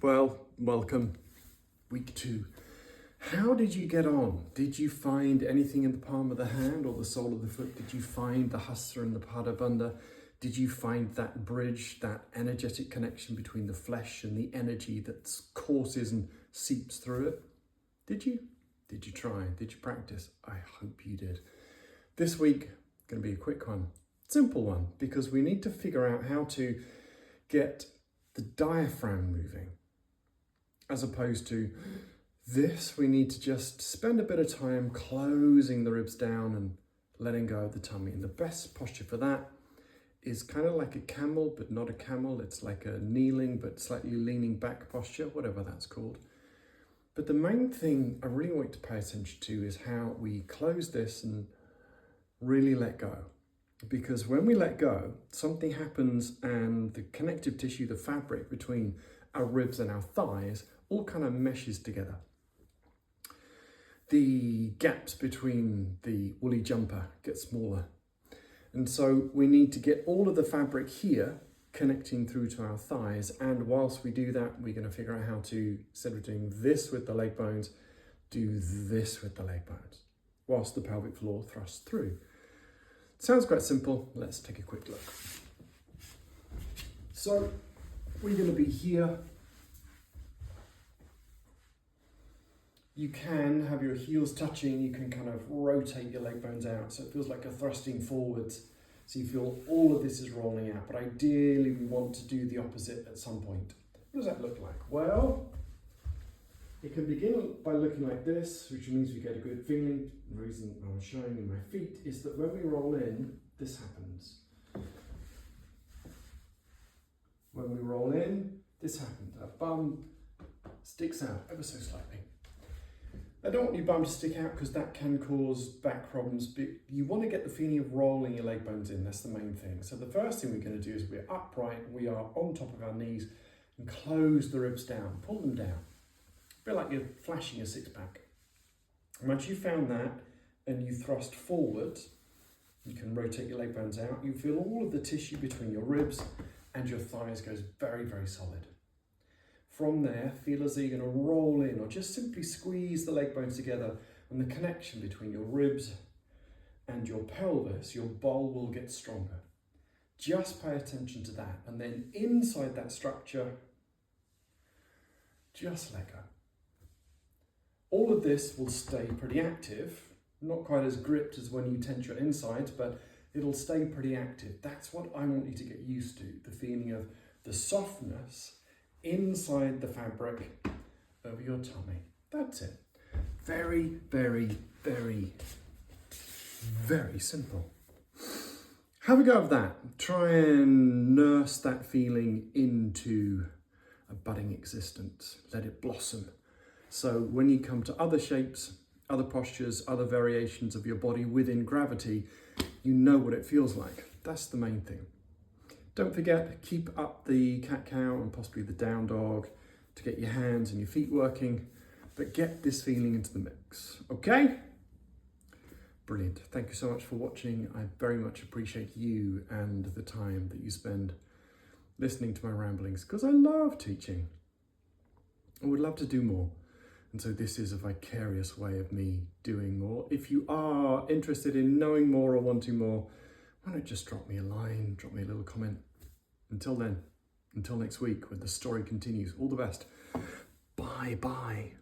Well, welcome. Week 2. How did you get on? Did you find anything in the palm of the hand or the sole of the foot? Did you find the Hasta and the Pada Bandha? Did you find that bridge, that energetic connection between the flesh and the energy that courses and seeps through it? Did you? Did you try? Did you practice? I hope you did. This week, going to be a quick one. Simple one, because we need to figure out how to get the diaphragm moving. As opposed to this, we need to just spend a bit of time closing the ribs down and letting go of the tummy. And the best posture for that is kind of like a camel, but not a camel. It's like a kneeling, but slightly leaning back posture, whatever that's called. But the main thing I really want you to pay attention to is how we close this and really let go. Because when we let go, something happens and the connective tissue, the fabric between our ribs and our thighs all kind of meshes together. The gaps between the woolly jumper get smaller. And so we need to get all of the fabric here connecting through to our thighs. And whilst we do that, we're going to figure out how to, instead of doing this with the leg bones, do this with the leg bones, whilst the pelvic floor thrusts through. Sounds quite simple. Let's take a quick look. So we're going to be here. You can have your heels touching, you can kind of rotate your leg bones out so it feels like you're thrusting forwards. So you feel all of this is rolling out, but ideally we want to do the opposite at some point. What does that look like? Well, it can begin by looking like this, which means we get a good feeling. The reason I'm showing you my feet is that when we roll in, this happens. When we roll in, this happens. Our bum sticks out ever so slightly. I don't want your bum to stick out because that can cause back problems, but you want to get the feeling of rolling your leg bones in. That's the main thing. So the first thing we're going to do is we're upright, we are on top of our knees and close the ribs down, pull them down. A bit like you're flashing a six-pack. Once you've found that and you thrust forward, you can rotate your leg bones out, you feel all of the tissue between your ribs and your thighs goes very, very solid. From there, feel as though you're going to roll in or just simply squeeze the leg bones together, and the connection between your ribs and your pelvis, your bowl, will get stronger. Just pay attention to that. And then inside that structure, just let go. All of this will stay pretty active, not quite as gripped as when you tense your insides, but it'll stay pretty active. That's what I want you to get used to, the feeling of the softness inside the fabric of your tummy. That's it. Very, very, very, very simple. Have a go of that. Try and nurse that feeling into a budding existence. Let it blossom. So when you come to other shapes, other postures, other variations of your body within gravity, you know what it feels like. That's the main thing. Don't forget, keep up the cat-cow and possibly the down dog to get your hands and your feet working, but get this feeling into the mix, okay? Brilliant. Thank you so much for watching. I very much appreciate you and the time that you spend listening to my ramblings, because I love teaching. I would love to do more. And so this is a vicarious way of me doing more. If you are interested in knowing more or wanting more, why not just drop me a line, drop me a little comment. Until then, until next week when the story continues, all the best. Bye-bye.